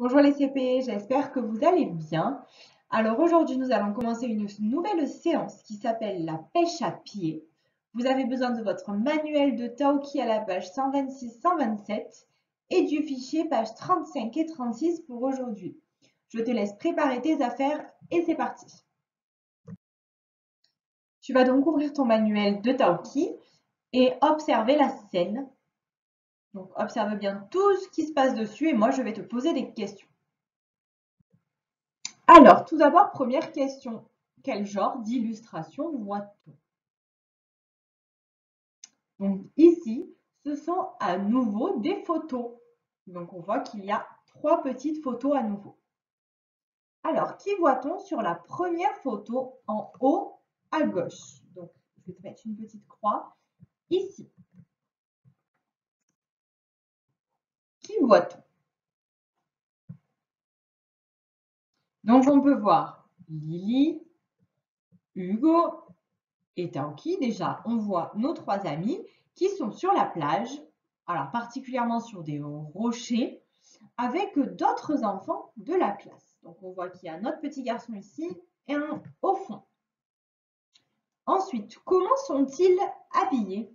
Bonjour les CP, j'espère que vous allez bien. Alors aujourd'hui, nous allons commencer une nouvelle séance qui s'appelle la pêche à pied. Vous avez besoin de votre manuel de Taoki à la page 126-127 et du fichier page 35 et 36 pour aujourd'hui. Je te laisse préparer tes affaires et c'est parti. Tu vas donc ouvrir ton manuel de Taoki et observer la scène. Donc observe bien tout ce qui se passe dessus et moi je vais te poser des questions. Alors, tout d'abord, première question. Quel genre d'illustration voit-on? Donc ici, ce sont à nouveau des photos. Donc on voit qu'il y a 3 petites photos à nouveau. Alors, qui voit-on sur la première photo en haut à gauche? Donc, je vais te mettre une petite croix ici. Qui voit-on? Donc on peut voir Lily, Hugo et Taoki. Déjà, on voit nos 3 amis qui sont sur la plage, alors particulièrement sur des rochers, avec d'autres enfants de la classe. Donc on voit qu'il y a notre petit garçon ici et un au fond. Ensuite, comment sont-ils habillés?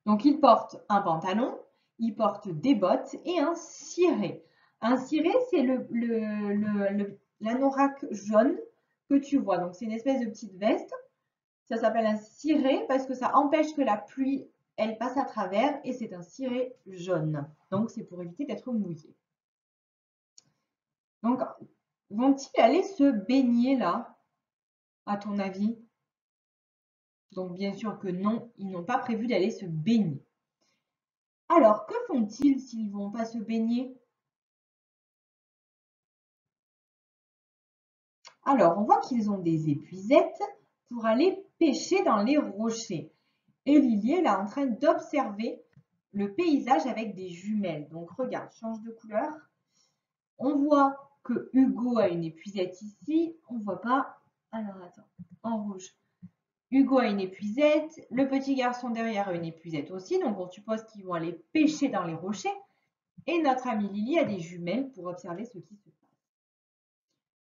Donc ils portent un pantalon, ils portent des bottes et un ciré. Un ciré, c'est l'anorak jaune que tu vois. Donc c'est une espèce de petite veste. Ça s'appelle un ciré parce que ça empêche que la pluie, elle passe à travers et c'est un ciré jaune. Donc c'est pour éviter d'être mouillé. Donc vont-ils aller se baigner là, à ton avis? Donc bien sûr que non, ils n'ont pas prévu d'aller se baigner. Alors que font-ils s'ils ne vont pas se baigner? Alors on voit qu'ils ont des épuisettes pour aller pêcher dans les rochers. Et Lily est là en train d'observer le paysage avec des jumelles. Donc regarde, change de couleur. On voit que Hugo a une épuisette ici. On ne voit pas. Alors attends, en rouge. Hugo a une épuisette. Le petit garçon derrière a une épuisette aussi. Donc on suppose qu'ils vont aller pêcher dans les rochers. Et notre amie Lily a des jumelles pour observer ce qui se passe.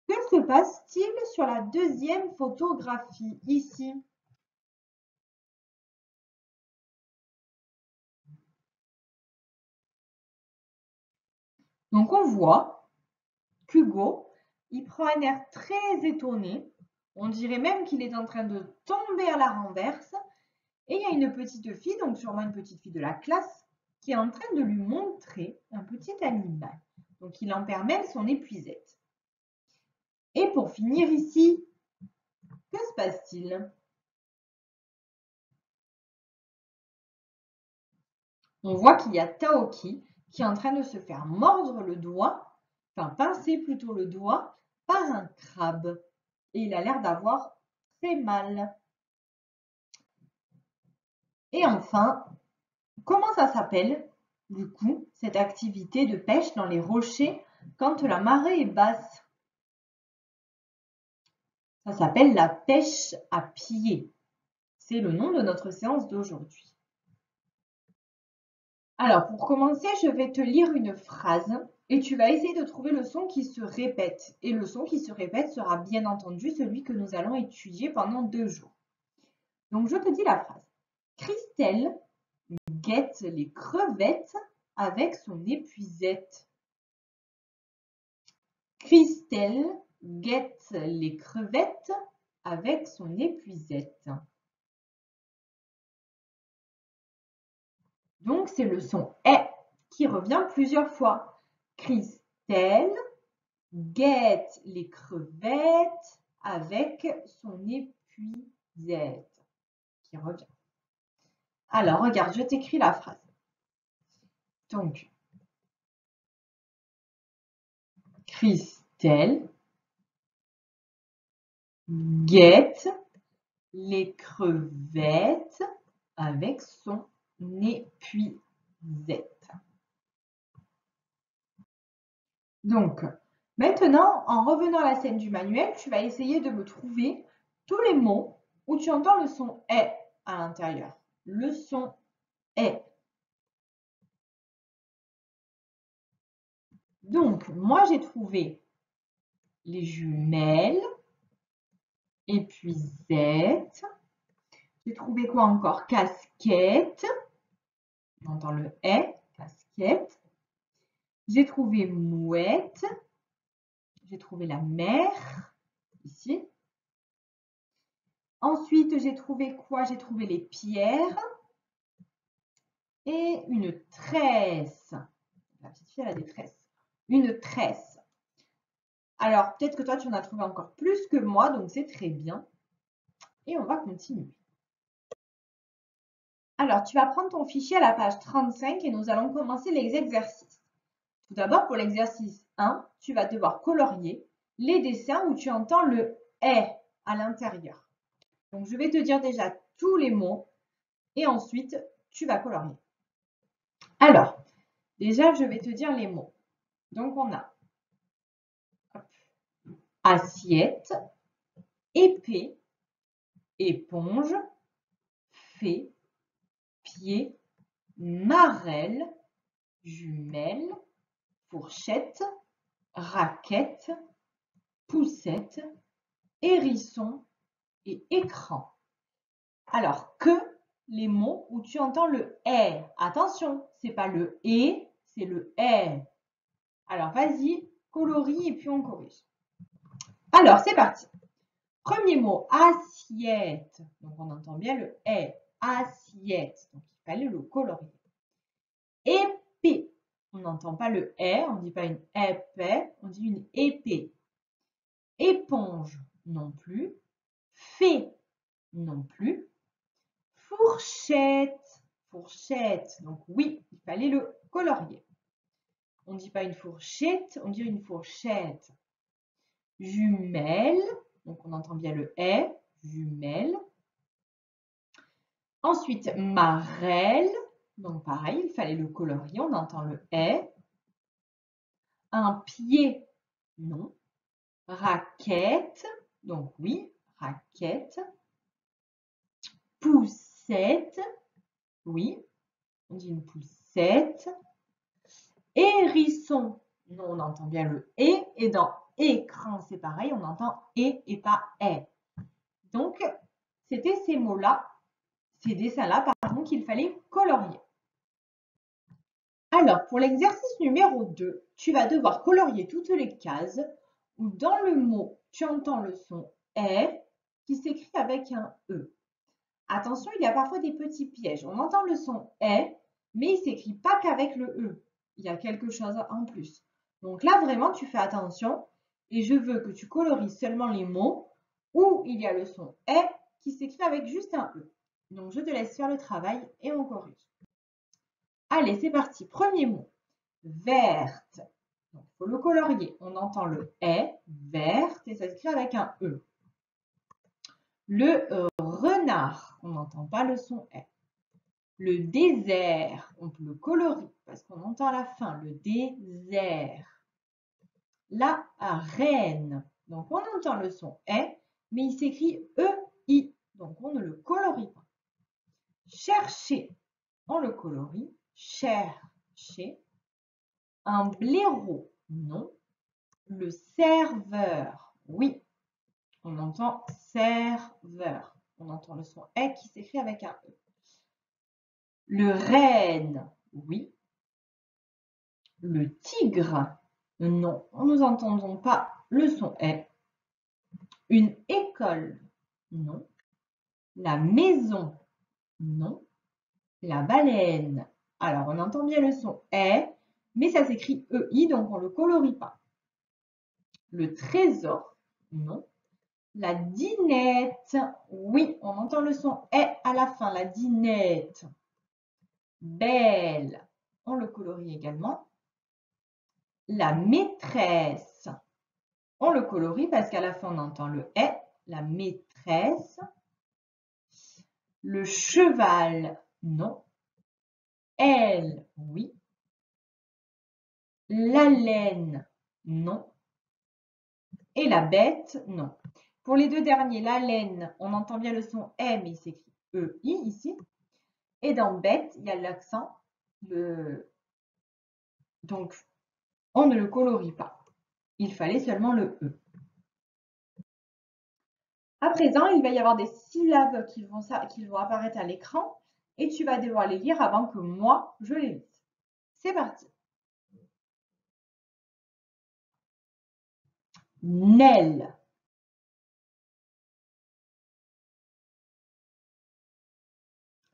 Que se passe-t-il sur la deuxième photographie ici? Donc on voit qu'Hugo, il prend un air très étonné. On dirait même qu'il est en train de tomber à la renverse. Et il y a une petite fille, donc sûrement une petite fille de la classe, qui est en train de lui montrer un petit animal. Donc il en perd même son épuisette. Et pour finir ici, que se passe-t-il? On voit qu'il y a Taoki qui est en train de se faire mordre le doigt, enfin pincer plutôt le doigt, par un crabe. Et il a l'air d'avoir très mal. Et enfin, comment ça s'appelle, du coup, cette activité de pêche dans les rochers quand la marée est basse? Ça s'appelle la pêche à pied. C'est le nom de notre séance d'aujourd'hui. Alors, pour commencer, je vais te lire une phrase et tu vas essayer de trouver le son qui se répète. Et le son qui se répète sera bien entendu celui que nous allons étudier pendant 2 jours. Donc, je te dis la phrase. Christelle guette les crevettes avec son épuisette. Christelle guette les crevettes avec son épuisette. Donc, c'est le son « est » qui revient plusieurs fois. Christelle guette les crevettes avec son épuisette qui revient. Alors, regarde, je t'écris la phrase. Donc, Christelle guette les crevettes avec son épuisette. Donc, maintenant, en revenant à la scène du manuel, tu vas essayer de me trouver tous les mots où tu entends le son « est » à l'intérieur. Le son « est ». Donc, moi, j'ai trouvé les jumelles, épuisette. J'ai trouvé quoi encore? Casquette. On entend le « est », casquette. J'ai trouvé mouette. J'ai trouvé la mer, ici. Ensuite, j'ai trouvé quoi? J'ai trouvé les pierres et une tresse. La petite fille, elle a des tresses. Une tresse. Alors, peut-être que toi, tu en as trouvé encore plus que moi, donc c'est très bien. Et on va continuer. Alors, tu vas prendre ton fichier à la page 35 et nous allons commencer les exercices. Tout d'abord, pour l'exercice 1, tu vas devoir colorier les dessins où tu entends le « est » à l'intérieur. Donc, je vais te dire déjà tous les mots et ensuite, tu vas colorier. Alors, déjà, je vais te dire les mots. Donc, on a assiette, épée, éponge, fée, pied, marelle, jumelle, fourchette, raquette, poussette, hérisson et écran. Alors, que les mots où tu entends le « est ». Attention, c'est pas le « et », c'est le « est ». Alors, vas-y, colorie et puis on corrige. Alors, c'est parti. Premier mot, assiette. Donc, on entend bien le « est ». Assiette. Donc, il fallait le colorier. Épée. On n'entend pas le « est », on ne dit pas une « épée », on dit une « épée ». Éponge, non plus. Fée, non plus. Fourchette. Fourchette. Donc, oui, il fallait le colorier. On ne dit pas une fourchette, on dit une fourchette. Jumelle. Donc, on entend bien le « est », jumelle. Ensuite, marelle. Donc, pareil, il fallait le colorier, on entend le « est ». Un pied, non. Raquette, donc oui, raquette. Poussette, oui, on dit une poussette. Hérisson, non, on entend bien le « et ». Et dans écran, c'est pareil, on entend « et » pas « est ». Donc, c'était ces mots-là, ces dessins-là, pardon, qu'il fallait colorier. Alors, pour l'exercice numéro 2, tu vas devoir colorier toutes les cases où dans le mot, tu entends le son « est » qui s'écrit avec un « e ». Attention, il y a parfois des petits pièges. On entend le son « est », mais il ne s'écrit pas qu'avec le « e ». Il y a quelque chose en plus. Donc là, vraiment, tu fais attention et je veux que tu colories seulement les mots où il y a le son « est » qui s'écrit avec juste un « e ». Donc, je te laisse faire le travail et on corrige. Allez, c'est parti. Premier mot. Verte. Donc, il faut le colorier. On entend le « est », verte, et ça s'écrit avec un « e ». Le renard, on n'entend pas le son « est ». Le désert, on peut le colorier parce qu'on entend à la fin le désert. La reine, donc on entend le son « est », mais il s'écrit « e-i », donc on ne le colorie pas. Chercher, on le colorie. Chercher. Un blaireau, non. Le serveur, oui. On entend serveur. On entend le son « est » qui s'écrit avec un « e ». Le renne, oui. Le tigre, non. Nous n'entendons pas le son « est ». Une école, non. La maison, non. La baleine. Alors, on entend bien le son « est », mais ça s'écrit « ei », donc on ne le colorie pas. Le trésor, non. La dinette, oui, on entend le son « est » à la fin, la dinette. Belle, on le colorie également. La maîtresse, on le colorie parce qu'à la fin, on entend le « est », la maîtresse. Le cheval, non. Elle, oui. La laine, non. Et la bête, non. Pour les deux derniers, la laine, on entend bien le son « est », mais il s'écrit « ei » ici. Et dans bête, il y a l'accent. Donc, On ne le colorie pas. Il fallait seulement le E. À présent, il va y avoir des syllabes qui vont apparaître à l'écran et tu vas devoir les lire avant que moi, je les lise. C'est parti. Nel.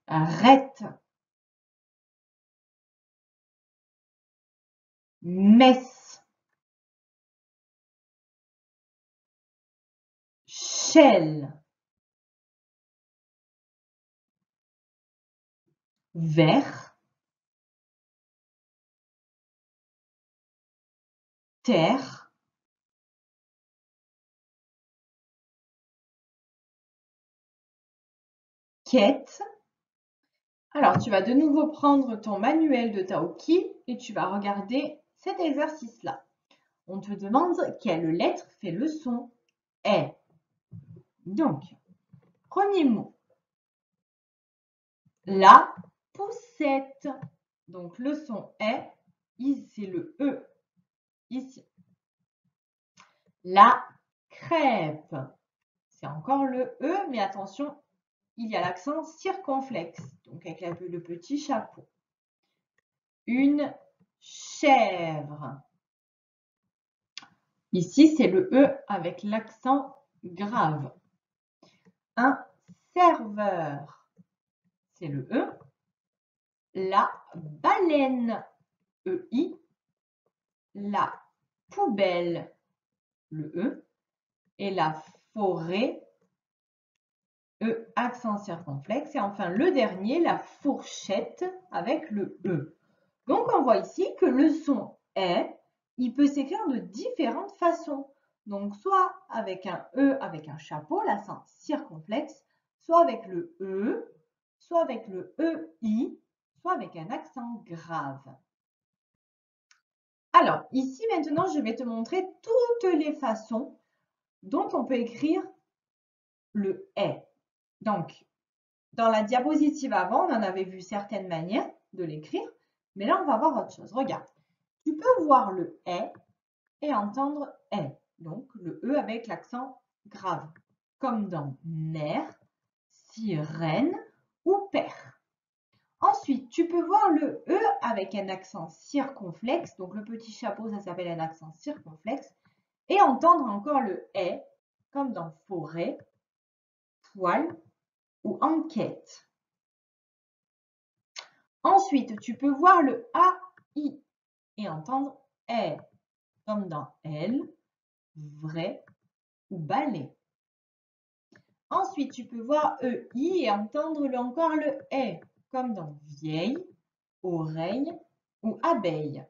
Rette. Messe. Chelle. Vert. Terre. Quête. Alors, tu vas de nouveau prendre ton manuel de Taoki et tu vas regarder cet exercice-là. On te demande quelle lettre fait le son est. Donc, premier mot. La poussette. Donc, le son est, c'est le E, ici. La crêpe. C'est encore le E, mais attention, il y a l'accent circonflexe, donc avec le petit chapeau. Une chèvre. Ici, c'est le E avec l'accent grave. Un serveur. C'est le E. La baleine. EI. La poubelle. Le E. Et la forêt. E, accent circonflexe. Et enfin, le dernier, la fourchette avec le E. Donc, on voit ici que le son est, il peut s'écrire de différentes façons. Donc, soit avec un E avec un chapeau, l'accent circonflexe, soit avec le E, soit avec le EI, soit avec un accent grave. Alors, ici maintenant, je vais te montrer toutes les façons dont on peut écrire le est. Donc, dans la diapositive avant, on en avait vu certaines manières de l'écrire, mais là, on va voir autre chose. Regarde, tu peux voir le est et entendre est, donc le E avec l'accent grave, comme dans nerf, sirène ou père. Ensuite, tu peux voir le E avec un accent circonflexe, donc le petit chapeau, ça s'appelle un accent circonflexe, et entendre encore le est, comme dans forêt, poil ou enquête. Ensuite, tu peux voir le AI et entendre est, comme dans elle, vrai ou balai. Ensuite, tu peux voir EI et entendre encore le est, comme dans vieille, oreille ou abeille.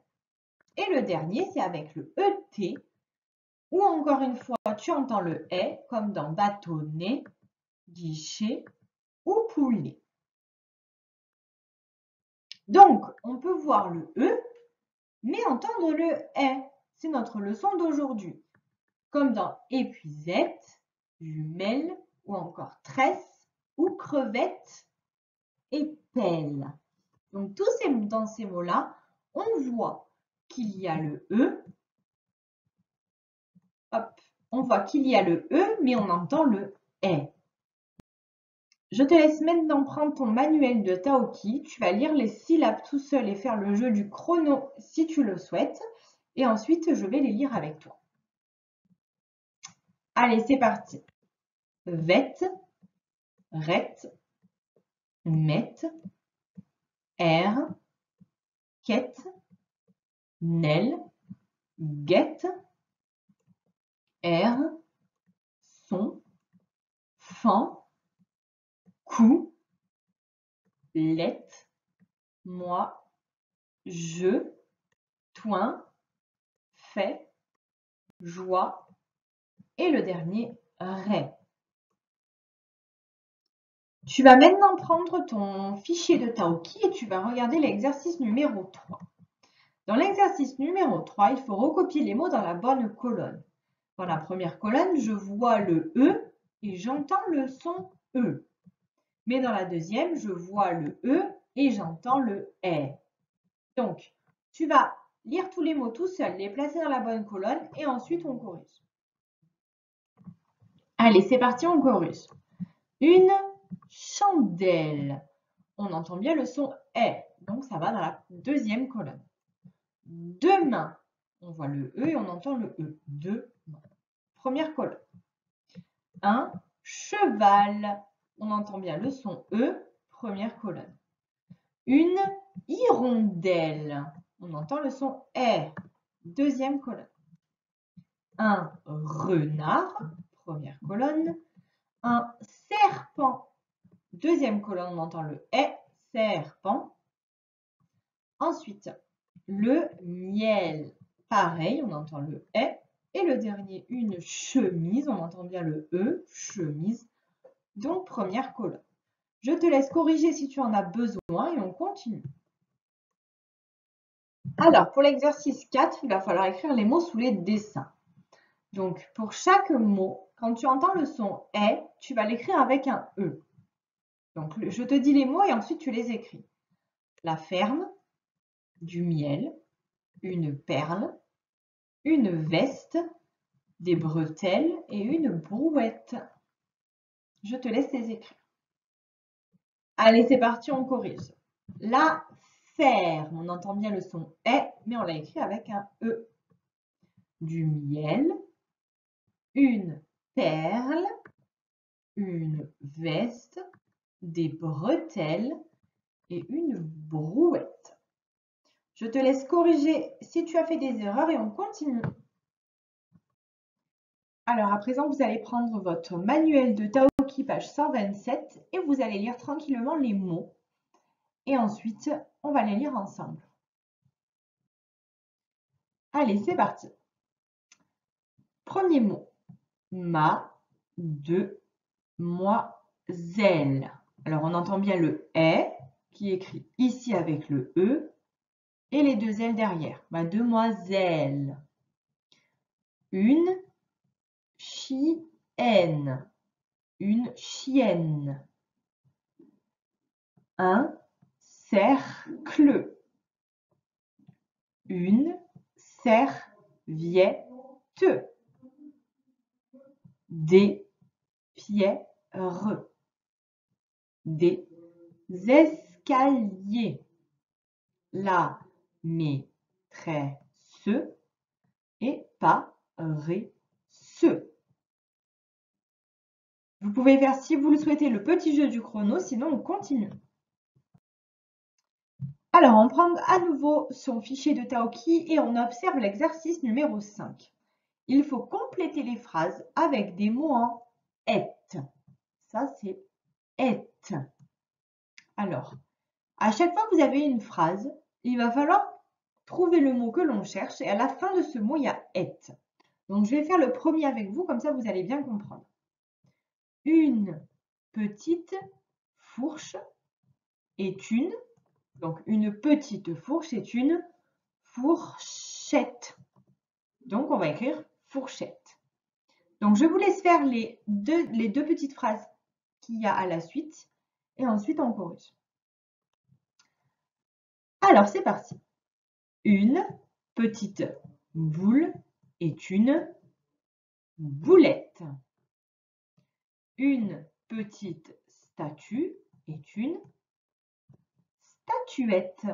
Et le dernier, c'est avec le ET, ou encore une fois, tu entends le est, comme dans bâtonnet, guichet ou poulet. Donc, on peut voir le E, mais entendre le est. C'est notre leçon d'aujourd'hui. Comme dans épuisette, jumelle ou encore tresse ou crevette et pelle. Donc, dans ces mots-là, on voit qu'il y a le E. Hop, on voit qu'il y a le E, mais on entend le est. Je te laisse maintenant prendre ton manuel de Taoki. Tu vas lire les syllabes tout seul et faire le jeu du chrono si tu le souhaites. Et ensuite, je vais les lire avec toi. Allez, c'est parti. Vette, rette, mette, air, quête, nel, guette, air, son, fan, coup, lette, moi, je, toin, fait, joie et le dernier, ré. Tu vas maintenant prendre ton fichier de Taoki et tu vas regarder l'exercice numéro 3. Dans l'exercice numéro 3, il faut recopier les mots dans la bonne colonne. Dans la première colonne, je vois le E et j'entends le son E. Mais dans la deuxième, je vois le E et j'entends le E. Donc, tu vas lire tous les mots tout seul, les placer dans la bonne colonne et ensuite on corrige. Allez, c'est parti, on corrige. Une chandelle. On entend bien le son « est », donc ça va dans la deuxième colonne. Deux mains. On voit le E et on entend le E. Deux mains. Première colonne. Un cheval. On entend bien le son E, première colonne. Une hirondelle. On entend le son R, deuxième colonne. Un renard, première colonne. Un serpent, deuxième colonne, on entend le E, serpent. Ensuite, le miel, pareil, on entend le E. Et le dernier, une chemise, on entend bien le E, chemise. Donc, première colonne. Je te laisse corriger si tu en as besoin et on continue. Alors, pour l'exercice 4, il va falloir écrire les mots sous les dessins. Donc, pour chaque mot, quand tu entends le son « est », tu vas l'écrire avec un « e ». Donc, je te dis les mots et ensuite tu les écris. La ferme, du miel, une perle, une veste, des bretelles et une brouette. Je te laisse les écrire. Allez, c'est parti, on corrige. La ferme, on entend bien le son « est », mais on l'a écrit avec un « e ». Du miel, une perle, une veste, des bretelles et une brouette. Je te laisse corriger si tu as fait des erreurs et on continue. Alors à présent, vous allez prendre votre manuel de Taoki, page 127, et vous allez lire tranquillement les mots. Et ensuite, on va les lire ensemble. Allez, c'est parti. Premier mot. Mademoiselle. Alors on entend bien le « est » qui est écrit ici avec le « e » et les deux L derrière. Mademoiselle. Une chienne. Une chienne. Un cercle. Une serviette. Des pierres. Des escaliers. La maîtresse et paresseux. Vous pouvez faire, si vous le souhaitez, le petit jeu du chrono, sinon on continue. Alors, on prend à nouveau son fichier de Taoki et on observe l'exercice numéro 5. Il faut compléter les phrases avec des mots en « et ». Ça, c'est « et ». Alors, à chaque fois que vous avez une phrase, il va falloir trouver le mot que l'on cherche et à la fin de ce mot, il y a « et ». Donc, je vais faire le premier avec vous, comme ça vous allez bien comprendre. Une petite fourche est une, donc une petite fourche est une fourchette. Donc, on va écrire fourchette. Donc, je vous laisse faire les deux petites phrases qu'il y a à la suite et ensuite on corrige. Alors, c'est parti. Une petite boule est une boulette. Une petite statue est une statuette.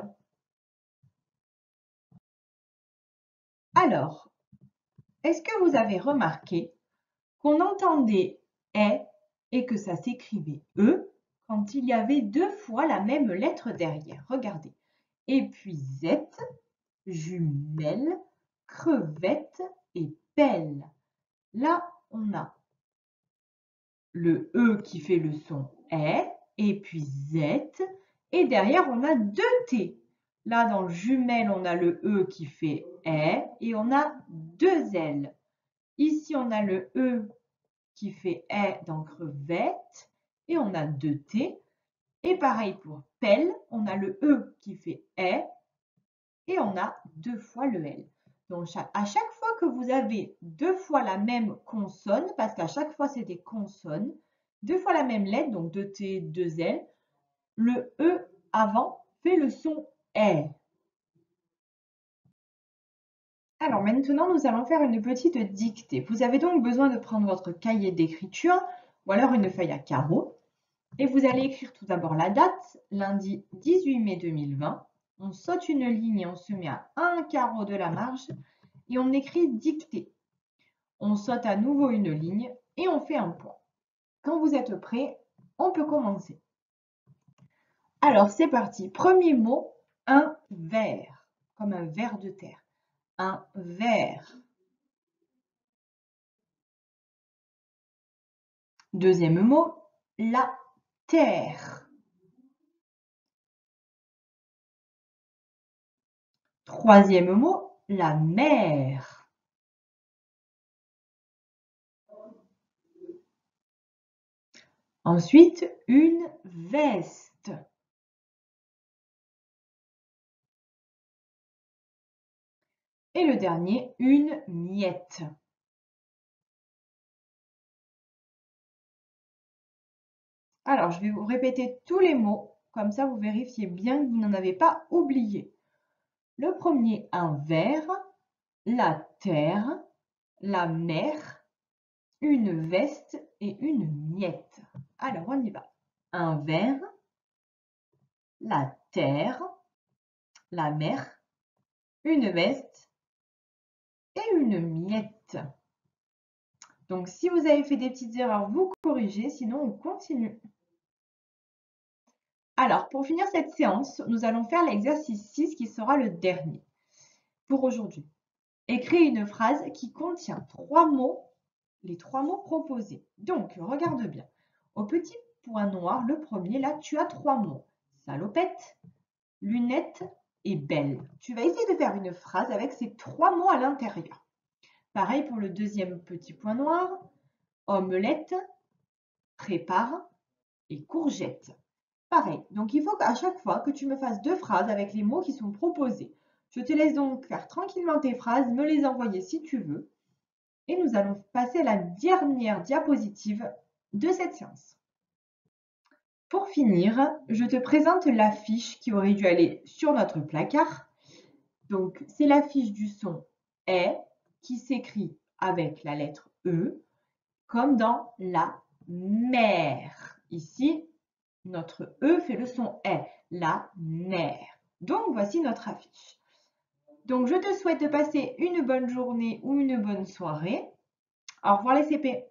Alors, est-ce que vous avez remarqué qu'on entendait « est » et que ça s'écrivait « e » quand il y avait deux fois la même lettre derrière? Regardez. Épuisette, jumelle, crevette et pelle. Là, on a le « e » qui fait le son « est », épuisette, et derrière, on a deux « t ». Là, dans jumelle, on a le « e » qui fait « est » et on a deux « l ». Ici, on a le « e » qui fait « est » dans crevette et on a deux « t ». Et pareil pour pelle, on a le « e » qui fait « est » et on a deux fois le « l ». Donc, à chaque fois que vous avez deux fois la même consonne, parce qu'à chaque fois, c'est des consonnes, deux fois la même lettre, donc deux T, deux L, le E avant fait le son « est ». Alors maintenant, nous allons faire une petite dictée. Vous avez donc besoin de prendre votre cahier d'écriture ou alors une feuille à carreaux. Et vous allez écrire tout d'abord la date, lundi 18 mai 2020. On saute une ligne et on se met à un carreau de la marge et on écrit dictée. On saute à nouveau une ligne et on fait un point. Quand vous êtes prêts, on peut commencer. Alors c'est parti. Premier mot, un verre, comme un ver de terre. Un verre. Deuxième mot, la terre. Troisième mot, la mer. Ensuite, une veste. Et le dernier, une miette. Alors, je vais vous répéter tous les mots, comme ça vous vérifiez bien que vous n'en avez pas oublié. Le premier, un verre, la terre, la mer, une veste et une miette. Alors, on y va. Un verre, la terre, la mer, une veste et une miette. Donc, si vous avez fait des petites erreurs, vous corrigez, sinon on continue. Alors, pour finir cette séance, nous allons faire l'exercice 6 qui sera le dernier pour aujourd'hui. Écrire une phrase qui contient 3 mots, les 3 mots proposés. Donc, regarde bien. Au petit point noir, le premier, là, tu as 3 mots. Salopette, lunettes et belle. Tu vas essayer de faire une phrase avec ces 3 mots à l'intérieur. Pareil pour le deuxième petit point noir. Omelette, prépare et courgette. Pareil, donc il faut qu'à chaque fois que tu me fasses 2 phrases avec les mots qui sont proposés. Je te laisse donc faire tranquillement tes phrases, me les envoyer si tu veux. Et nous allons passer à la dernière diapositive de cette séance. Pour finir, je te présente l'affiche qui aurait dû aller sur notre placard. Donc, c'est l'affiche du son « est » qui s'écrit avec la lettre « e » comme dans la mer. Ici, notre E fait le son « est », la mer. Donc, voici notre affiche. Donc, je te souhaite de passer une bonne journée ou une bonne soirée. Au revoir les CP.